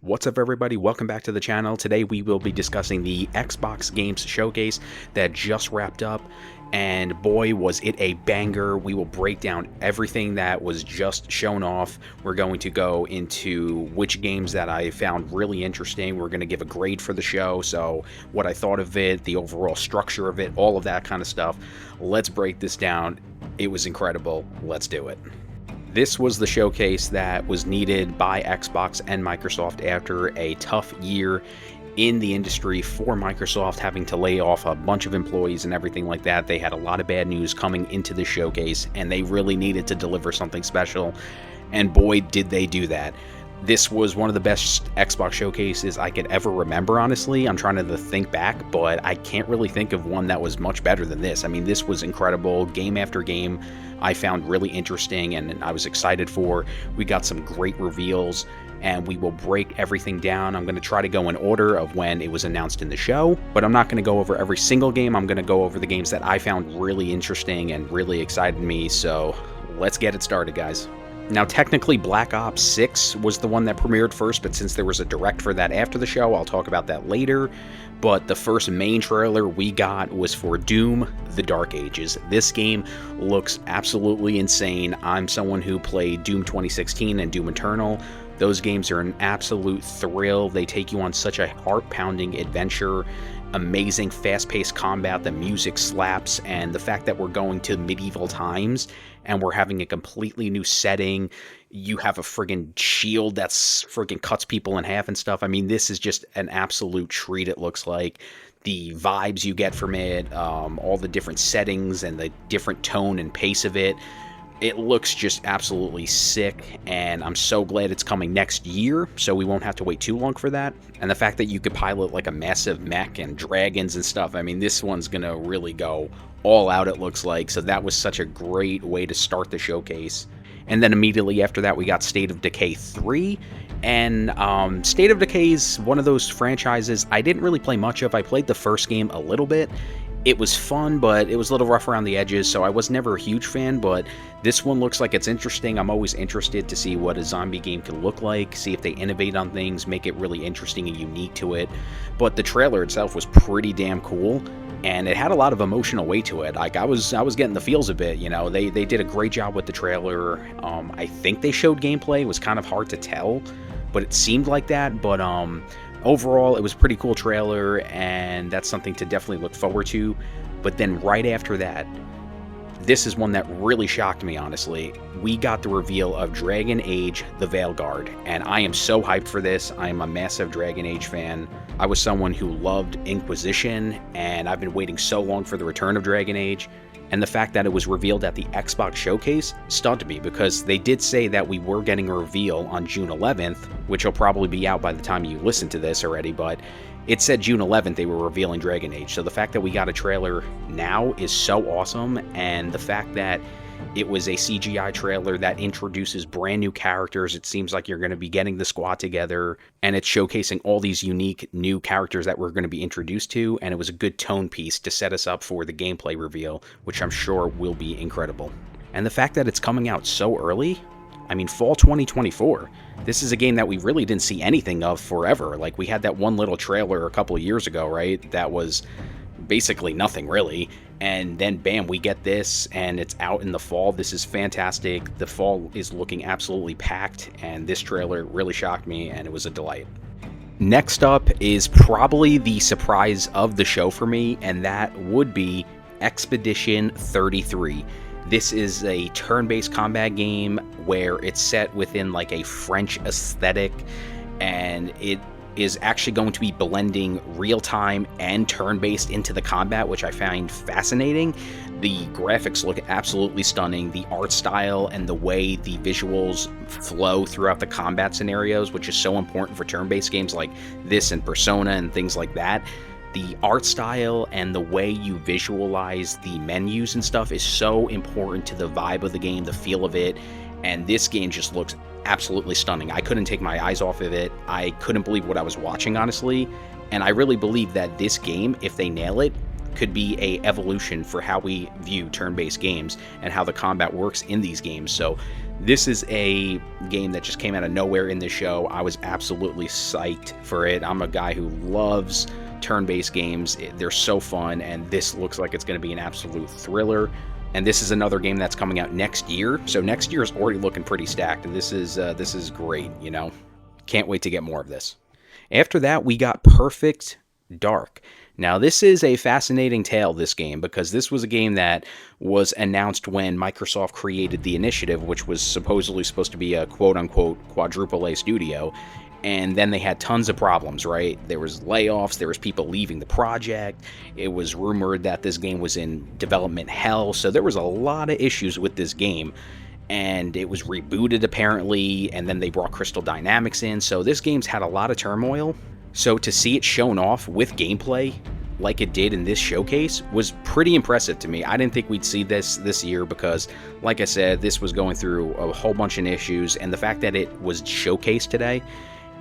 What's up, everybody? Welcome back to the channel. Today we will be discussing the Xbox Games Showcase that just wrapped up, and boy was it a banger. We will break down everything that was just shown off. We're going to go into which games that I found really interesting. We're going to give a grade for the show, so what I thought of it, the overall structure of it, all of that kind of stuff. Let's break this down. It was incredible. Let's do it. This was the showcase that was needed by Xbox and Microsoft after a tough year in the industry for Microsoft, having to lay off a bunch of employees and everything like that. They had a lot of bad news coming into the showcase, and they really needed to deliver something special, and boy did they do that. This was one of the best Xbox showcases I could ever remember, honestly. I'm trying to think back, but I can't really think of one that was much better than this. I mean, this was incredible. Game after game I found really interesting and I was excited for. We got some great reveals, and we will break everything down. I'm going to try to go in order of when it was announced in the show, but I'm not going to go over every single game. I'm going to go over the games that I found really interesting and really excited me. So let's get it started, guys. Now, technically, Black Ops 6 was the one that premiered first, but since there was a direct for that after the show, I'll talk about that later. But the first main trailer we got was for Doom: The Dark Ages. This game looks absolutely insane. I'm someone who played Doom 2016 and Doom Eternal. Those games are an absolute thrill. They take you on such a heart-pounding adventure. Amazing fast-paced combat, the music slaps, and the fact that we're going to medieval times and we're having a completely new setting. You have a friggin' shield that's friggin' cuts people in half and stuff. I mean, this is just an absolute treat, it looks like. The vibes you get from it, all the different settings and the different tone and pace of it. It looks just absolutely sick, and I'm so glad it's coming next year, so we won't have to wait too long for that. And the fact that you could pilot like a massive mech and dragons and stuff, I mean, this one's gonna really go all out, it looks like. So that was such a great way to start the showcase. And then immediately after that, we got State of Decay 3. And State of Decay is one of those franchises I didn't really play much of. I played the first game a little bit. It was fun, but it was a little rough around the edges, so I was never a huge fan, but this one looks like it's interesting. I'm always interested to see what a zombie game can look like, see if they innovate on things, make it really interesting and unique to it. But the trailer itself was pretty damn cool, and it had a lot of emotional weight to it. Like, I was getting the feels a bit, you know. They did a great job with the trailer. I think they showed gameplay. It was kind of hard to tell, but it seemed like that. But overall, it was a pretty cool trailer, and that's something to definitely look forward to. But then right after that, this is one that really shocked me, honestly. We got the reveal of Dragon Age: The Veilguard, and I am so hyped for this. I am a massive Dragon Age fan. I was someone who loved Inquisition, and I've been waiting so long for the return of Dragon Age. And the fact that it was revealed at the Xbox Showcase stunned me, because they did say that we were getting a reveal on June 11th, which will probably be out by the time you listen to this already, but it said June 11th they were revealing Dragon Age. So the fact that we got a trailer now is so awesome, and the fact that it was a CGI trailer that introduces brand new characters. It seems like you're going to be getting the squad together, and it's showcasing all these unique new characters that we're going to be introduced to, and it was a good tone piece to set us up for the gameplay reveal, which I'm sure will be incredible. And the fact that it's coming out so early, I mean, fall 2024. This is a game that we really didn't see anything of forever. Like, we had that one little trailer a couple of years ago, right? That was basically nothing, really. And then bam, we get this, and it's out in the fall. This is fantastic. The fall is looking absolutely packed, and this trailer really shocked me, and it was a delight. Next up is probably the surprise of the show for me, and that would be Expedition 33. This is a turn-based combat game where it's set within like a French aesthetic, and it is actually going to be blending real-time and turn-based into the combat, which I find fascinating. The graphics look absolutely stunning. The art style and the way the visuals flow throughout the combat scenarios, which is so important for turn-based games like this and Persona and things like that. The art style and the way you visualize the menus and stuff is so important to the vibe of the game, the feel of it, and this game just looks absolutely stunning. I couldn't take my eyes off of it. I couldn't believe what I was watching, honestly, and I really believe that this game, if they nail it, could be a evolution for how we view turn-based games and how the combat works in these games. So This is a game that just came out of nowhere in this show. I was absolutely psyched for it. I'm a guy who loves turn-based games. They're so fun, and this looks like it's going to be an absolute thriller. And this is another game that's coming out next year. So next year is already looking pretty stacked. And this is great, you know. Can't wait to get more of this. After that, we got Perfect Dark. Now, this is a fascinating tale, this game, because this was a game that was announced when Microsoft created the Initiative, which was supposedly supposed to be a quote-unquote quadruple A studio, and then they had tons of problems, right? There was layoffs, there was people leaving the project, it was rumored that this game was in development hell, so there was a lot of issues with this game, and it was rebooted apparently, and then they brought Crystal Dynamics in, so this game's had a lot of turmoil. So to see it shown off with gameplay like it did in this showcase was pretty impressive to me. I didn't think we'd see this year because, like I said, this was going through a whole bunch of issues, and the fact that it was showcased today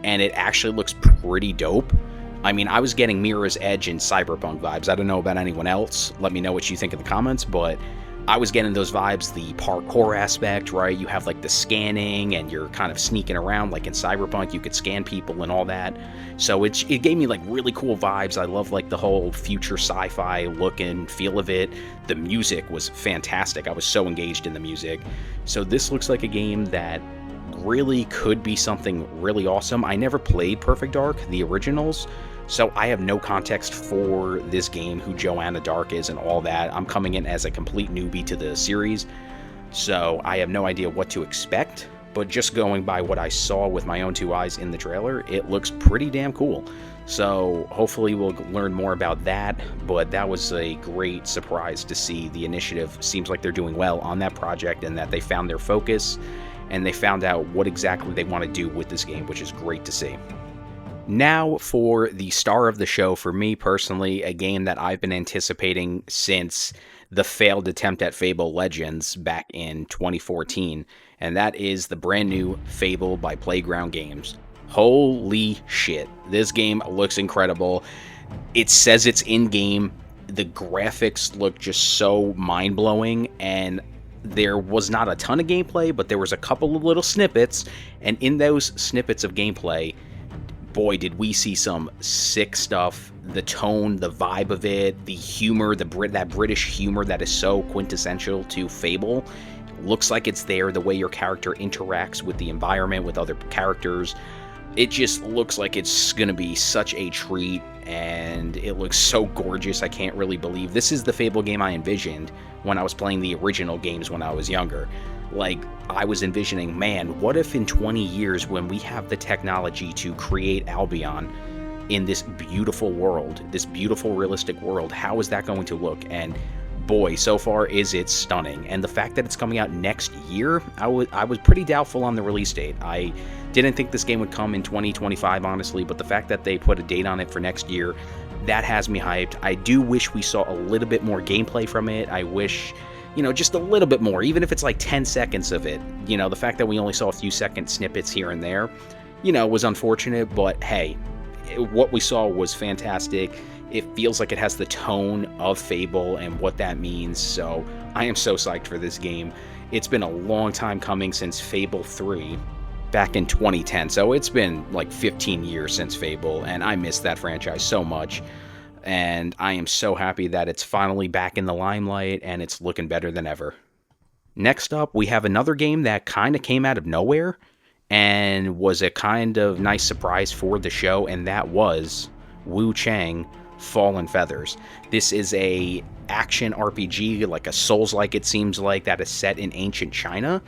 and it actually looks pretty dope. I mean, I was getting Mirror's Edge and Cyberpunk vibes. I don't know about anyone else. Let me know what you think in the comments, but I was getting those vibes, the parkour aspect, right? You have like the scanning and you're kind of sneaking around like in Cyberpunk, you could scan people and all that. So it gave me like really cool vibes. I love like the whole future sci-fi look and feel of it. The music was fantastic. I was so engaged in the music. So this looks like a game that really could be something really awesome. I never played Perfect Dark, the originals, so I have no context for this game, who Joanna Dark is and all that. I'm coming in as a complete newbie to the series, so I have no idea what to expect, but just going by what I saw with my own two eyes in the trailer, it looks pretty damn cool. So hopefully we'll learn more about that, but that was a great surprise to see. The Initiative seems like they're doing well on that project and that they found their focus and they found out what exactly they want to do with this game, which is great to see. Now for the star of the show, for me personally, a game that I've been anticipating since the failed attempt at Fable Legends back in 2014, and that is the brand new Fable by Playground Games. Holy shit, this game looks incredible. It says it's in-game. The graphics look just so mind-blowing, and there was not a ton of gameplay, but there was a couple of little snippets, and in those snippets of gameplay, boy, did we see some sick stuff. The tone, the vibe of it, the humor, that British humor that is so quintessential to Fable. Looks like it's there, the way your character interacts with the environment, with other characters. It just looks like it's going to be such a treat, and it looks so gorgeous. I can't really believe this is the Fable game I envisioned when I was playing the original games when I was younger. Like, I was envisioning, man, what if in 20 years when we have the technology to create Albion in this beautiful world, this beautiful realistic world, how is that going to look? And boy, so far is it stunning. And the fact that it's coming out next year, I was pretty doubtful on the release date. I didn't think this game would come in 2025, honestly, but the fact that they put a date on it for next year, that has me hyped. I do wish we saw a little bit more gameplay from it. I wish, just a little bit more, even if it's like 10 seconds of it. The fact that we only saw a few second snippets here and there, was unfortunate, but hey, what we saw was fantastic. It feels like it has the tone of Fable and what that means, so I am so psyched for this game. It's been a long time coming since Fable 3 back in 2010, so it's been like 15 years since Fable, and I miss that franchise so much. And I am so happy that it's finally back in the limelight and it's looking better than ever. Next up, we have another game that kind of came out of nowhere and was a kind of nice surprise for the show, and that was Chang Fallen Feathers. This is a action RPG, like a Souls-like, it seems like, that is set in ancient China.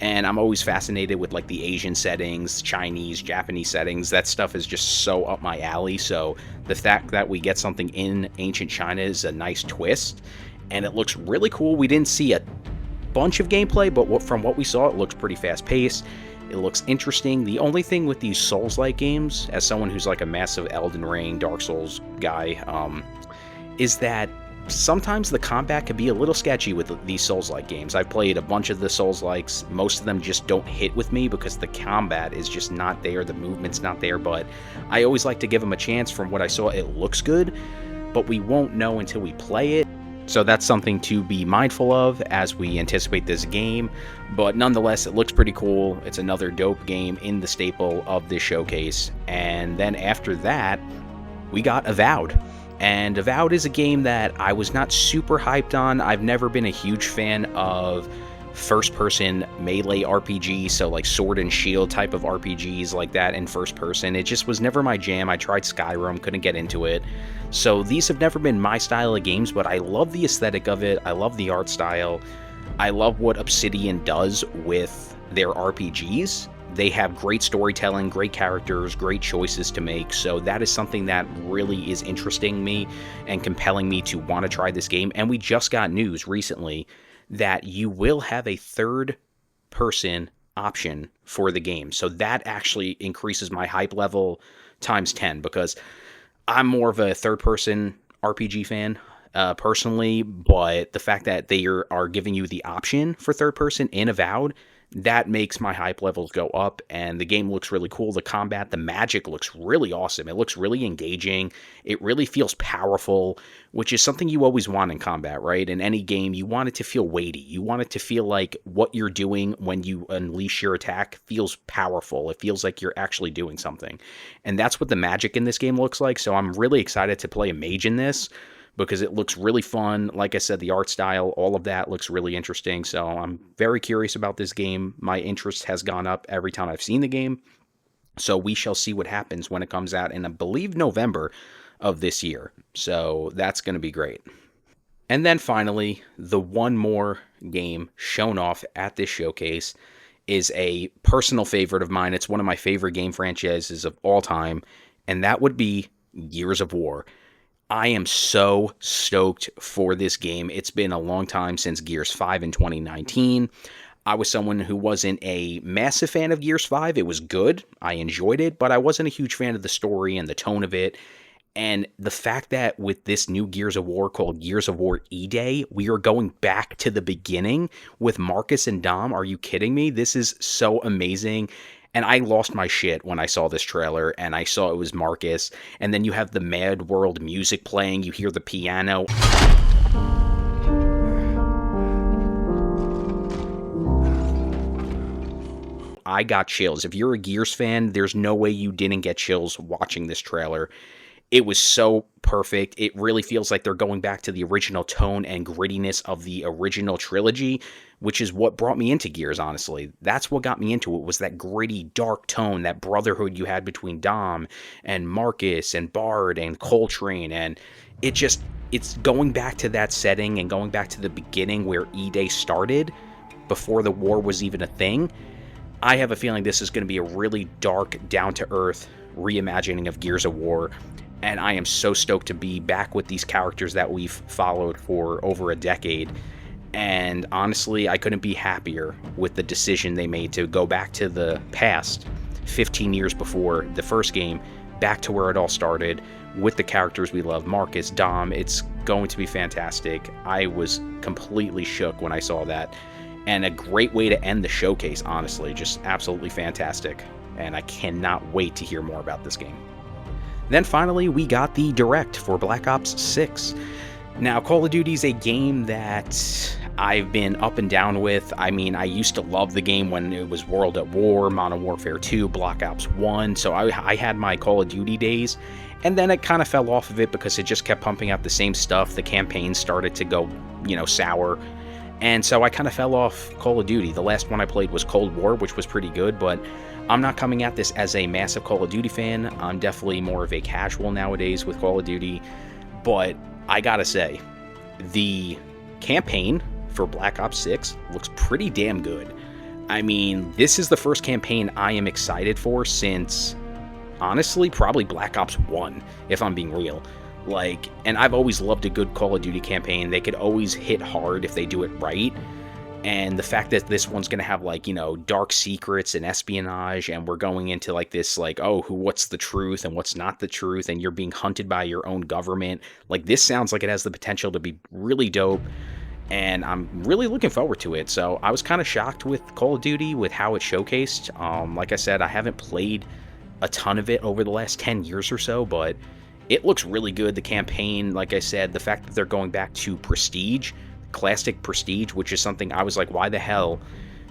And I'm always fascinated with like the Asian settings, Chinese, Japanese settings. That stuff is just so up my alley. So the fact that we get something in ancient China is a nice twist. And it looks really cool. We didn't see a bunch of gameplay, but from what we saw, it looks pretty fast paced. It looks interesting. The only thing with these Souls-like games, as someone who's like a massive Elden Ring, Dark Souls guy, is that sometimes the combat can be a little sketchy with these Souls-like games. I've played a bunch of the Souls-likes. Most of them just don't hit with me because the combat is just not there, the movement's not there, but I always like to give them a chance. From what I saw, it looks good, but we won't know until we play it. So that's something to be mindful of as we anticipate this game, but nonetheless, it looks pretty cool. It's another dope game in the staple of this showcase. And then after that, we got Avowed. And Avowed is a game that I was not super hyped on. I've never been a huge fan of first-person melee RPGs, so like sword and shield type of RPGs like that in first person. It just was never my jam. I tried Skyrim, couldn't get into it. So these have never been my style of games, but I love the aesthetic of it. I love the art style. I love what Obsidian does with their RPGs. They have great storytelling, great characters, great choices to make, so that is something that really is interesting me and compelling me to want to try this game. And we just got news recently that you will have a third person option for the game. So that actually increases my hype level times 10, because I'm more of a third person RPG fan personally, but the fact that they are giving you the option for third person in Avowed, that makes my hype levels go up. And the game looks really cool. The combat, the magic looks really awesome. It looks really engaging. It really feels powerful, which is something you always want in combat, right? In any game, you want it to feel weighty. You want it to feel like what you're doing when you unleash your attack feels powerful. It feels like you're actually doing something. And that's what the magic in this game looks like. So I'm really excited to play a mage in this, because it looks really fun. Like I said, the art style, all of that looks really interesting. So I'm very curious about this game. My interest has gone up every time I've seen the game. So we shall see what happens when it comes out in, I believe, November of this year. So that's going to be great. And then finally, the one more game shown off at this showcase is a personal favorite of mine. It's one of my favorite game franchises of all time, and that would be Gears of War. I am so stoked for this game. It's been a long time since Gears 5 in 2019. I was someone who wasn't a massive fan of Gears 5. It was good. I enjoyed it, but I wasn't a huge fan of the story and the tone of it. And the fact that with this new Gears of War called Gears of War E-Day, we are going back to the beginning with Marcus and Dom. Are you kidding me? This is so amazing. And I lost my shit when I saw this trailer and I saw it was Marcus. And then you have the Mad World music playing. You hear the piano. I got chills. If you're a Gears fan, there's no way you didn't get chills watching this trailer. It was so perfect. It really feels like they're going back to the original tone and grittiness of the original trilogy, which is what brought me into Gears, honestly. That's what got me into it, was that gritty, dark tone, that brotherhood you had between Dom and Marcus and Bard and Coltrane. And it's going back to that setting and going back to the beginning where E-Day started, before the war was even a thing. I have a feeling this is going to be a really dark, down-to-earth reimagining of Gears of War. And I am so stoked to be back with these characters that we've followed for over a decade. And honestly, I couldn't be happier with the decision they made to go back to the past, 15 years before the first game, back to where it all started, with the characters we love, Marcus, Dom. It's going to be fantastic. I was completely shook when I saw that. And a great way to end the showcase, honestly. Just absolutely fantastic. And I cannot wait to hear more about this game. Then finally, we got the Direct for Black Ops 6. Now, Call of Duty is a game that I've been up and down with. I mean, I used to love the game when it was World at War, Modern Warfare 2, Black Ops 1, so I had my Call of Duty days, and then it kind of fell off of it because it just kept pumping out the same stuff. The campaign started to go, sour, and so I kind of fell off Call of Duty. The last one I played was Cold War, which was pretty good, but I'm not coming at this as a massive Call of Duty fan. I'm definitely more of a casual nowadays with Call of Duty, but I gotta say, the campaign for Black Ops 6 looks pretty damn good. I mean, this is the first campaign I am excited for since, honestly, probably Black Ops 1, if I'm being real. And I've always loved a good Call of Duty campaign. They could always hit hard if they do it right. And the fact that this one's going to have, dark secrets and espionage, and we're going into, what's the truth and what's not the truth, and you're being hunted by your own government. This sounds like it has the potential to be really dope, and I'm really looking forward to it. So I was kind of shocked with Call of Duty, with how it showcased. Like I said, I haven't played a ton of it over the last 10 years or so, but It looks really good. The campaign, like I said, the fact that they're going back to Prestige, classic Prestige, which is something I was like, why the hell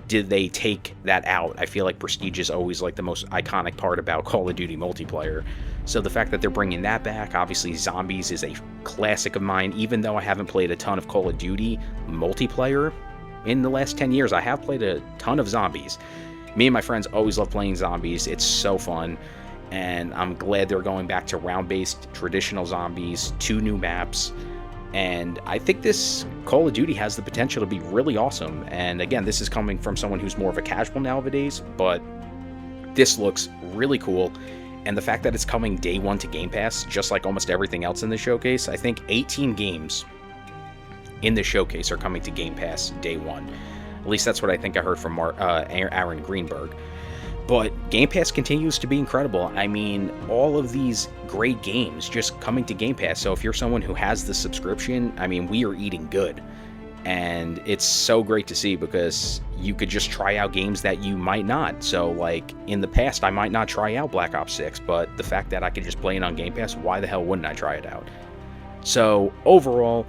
did they take that out? I feel like Prestige is always like the most iconic part about Call of Duty multiplayer. So the fact that they're bringing that back, obviously Zombies is a classic of mine. Even though I haven't played a ton of Call of Duty multiplayer in the last 10 years, I have played a ton of Zombies. Me and my friends always love playing Zombies. It's so fun. And I'm glad they're going back to round-based traditional Zombies, 2 new maps, and I think this Call of Duty has the potential to be really awesome. And again, this is coming from someone who's more of a casual nowadays, but this looks really cool. And the fact that it's coming day one to Game Pass, just like almost everything else in the showcase, I think 18 games in the showcase are coming to Game Pass day one. At least that's what I think I heard from Aaron Greenberg. But Game Pass continues to be incredible. I mean, all of these great games just coming to Game Pass. So if you're someone who has the subscription, I mean, we are eating good. And it's so great to see because you could just try out games that you might not. So, like, in the past, I might not try out Black Ops 6, but the fact that I could just play it on Game Pass, why the hell wouldn't I try it out? So, overall,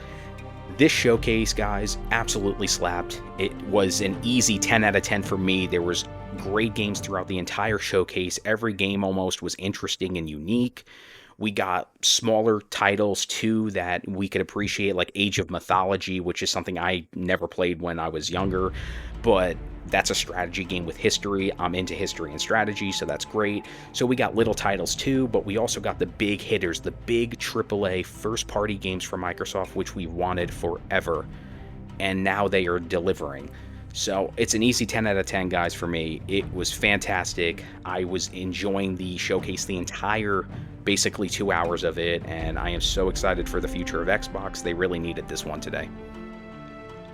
this showcase, guys, absolutely slapped. It was an easy 10 out of 10 for me. There was great games throughout the entire showcase. Every game almost was interesting and unique. We got smaller titles too that we could appreciate, like Age of Mythology, which is something I never played when I was younger, but that's a strategy game with history. I'm into history and strategy, so that's great. So we got little titles too, but we also got the big hitters, the big AAA first-party games from Microsoft, which we wanted forever, and now they are delivering. So it's an easy 10 out of 10, guys, for me. It was fantastic. I was enjoying the showcase the entire, basically 2 hours of it, and I am so excited for the future of Xbox. They really needed this one today.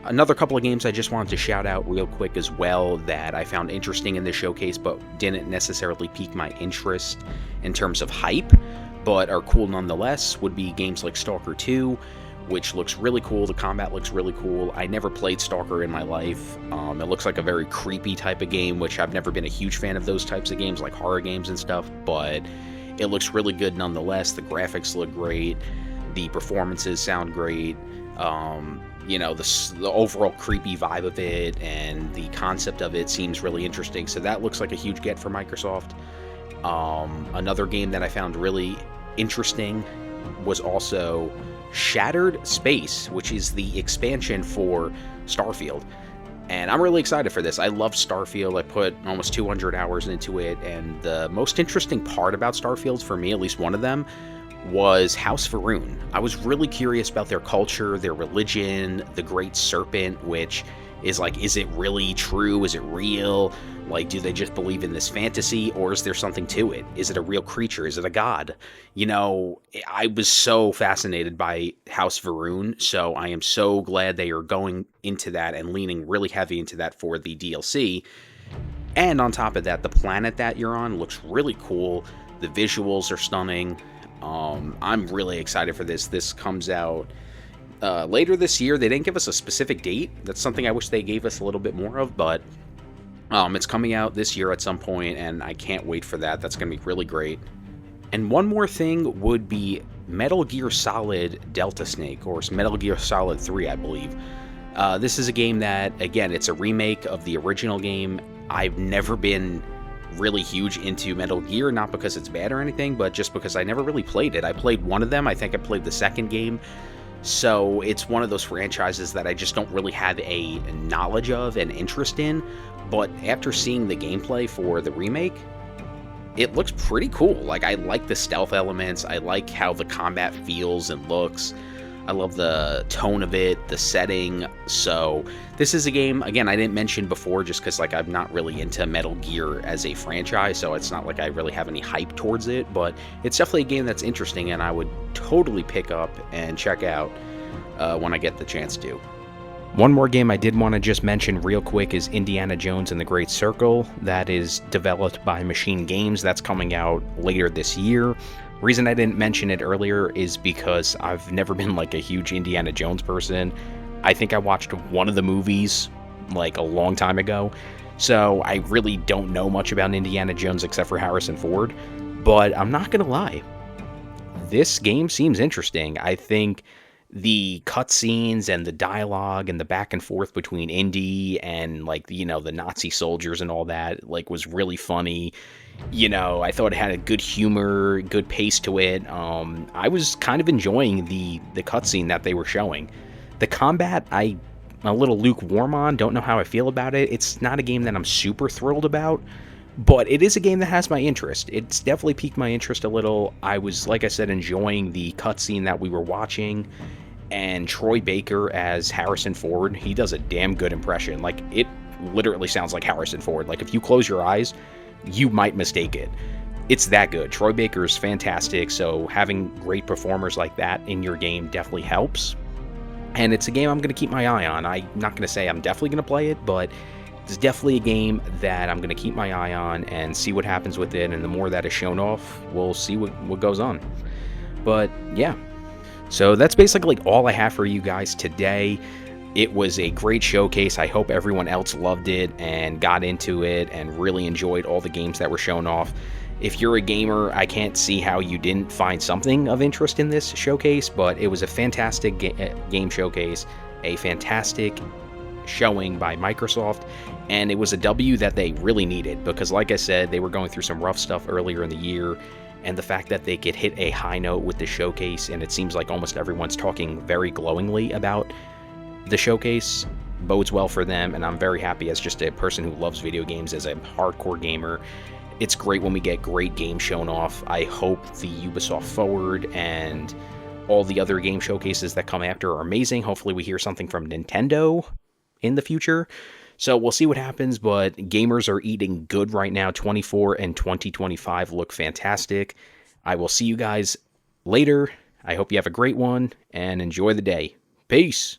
Another couple of games I just wanted to shout out real quick as well that I found interesting in this showcase, but didn't necessarily pique my interest in terms of hype, but are cool nonetheless, would be games like Stalker 2, which looks really cool. The combat looks really cool. I never played Stalker in my life. It looks like a very creepy type of game, which I've never been a huge fan of those types of games, like horror games and stuff, but it looks really good nonetheless. The graphics look great. The performances sound great. You know, the overall creepy vibe of it and the concept of it seems really interesting. So that looks like a huge get for Microsoft. Another game that I found really interesting was also Shattered Space, which is the expansion for Starfield. And I'm really excited for this. I love Starfield. I put almost 200 hours into it, and the most interesting part about Starfield, for me, at least one of them, was House Va'ruun. I was really curious about their culture, their religion, the Great Serpent, which is like, is it really true? Is it real? Like, do they just believe in this fantasy, or is there something to it? Is it a real creature? Is it a god? You know, I was so fascinated by House Va'ruun, so I am so glad they are going into that and leaning really heavy into that for the DLC. And on top of that, the planet that you're on looks really cool. The visuals are stunning. I'm really excited for this. This comes out later this year. They didn't give us a specific date. That's something I wish they gave us a little bit more of, but it's coming out this year at some point, and I can't wait for that. That's going to be really great. And one more thing would be Metal Gear Solid Delta Snake, or Metal Gear Solid 3, I believe. This is a game that, again, it's a remake of the original game. I've never been really huge into Metal Gear, not because it's bad or anything, but just because I never really played it. I played one of them. I think I played the second game. So it's one of those franchises that I just don't really have a knowledge of and interest in. But after seeing the gameplay for the remake, it looks pretty cool. Like, I like the stealth elements. I like how the combat feels and looks. I love the tone of it, the setting. So this is a game, again, I didn't mention before just because, like, I'm not really into Metal Gear as a franchise, so it's not like I really have any hype towards it, but it's definitely a game that's interesting and I would totally pick up and check out when I get the chance to. One more game I did want to just mention real quick is Indiana Jones and the Great Circle. That is developed by Machine Games. That's coming out later this year. Reason I didn't mention it earlier is because I've never been like a huge Indiana Jones person. I think I watched one of the movies like a long time ago, so I really don't know much about Indiana Jones except for Harrison Ford. But I'm not gonna lie, this game seems interesting. I think the cutscenes and the dialogue and the back and forth between Indy and like the Nazi soldiers and all that like was really funny. I thought it had a good humor, good pace to it. I was kind of enjoying the cutscene that they were showing. The combat, I'm a little lukewarm on. Don't know how I feel about it. It's not a game that I'm super thrilled about, but it is a game that has my interest. It's definitely piqued my interest a little. I was, like I said, enjoying the cutscene that we were watching, and Troy Baker as Harrison Ford. He does a damn good impression. Like, it literally sounds like Harrison Ford. Like, if you close your eyes, you might mistake it. It's that good. Troy Baker is fantastic, so having great performers like that in your game definitely helps. And it's a game I'm going to keep my eye on. I'm not going to say I'm definitely going to play it, but it's definitely a game that I'm going to keep my eye on and see what happens with it. And the more that is shown off, we'll see what goes on. But yeah, so that's basically all I have for you guys today. It was a great showcase. I hope everyone else loved it and got into it and really enjoyed all the games that were shown off. If you're a gamer, I can't see how you didn't find something of interest in this showcase, but it was a fantastic game showcase, a fantastic showing by Microsoft, and it was a W that they really needed because, like I said, they were going through some rough stuff earlier in the year, and the fact that they could hit a high note with the showcase, and it seems like almost everyone's talking very glowingly about the showcase, bodes well for them, and I'm very happy as just a person who loves video games, as a hardcore gamer. It's great when we get great games shown off. I hope the Ubisoft Forward and all the other game showcases that come after are amazing. Hopefully we hear something from Nintendo in the future. So we'll see what happens, but gamers are eating good right now. 24 and 2025 look fantastic. I will see you guys later. I hope you have a great one and enjoy the day. Peace.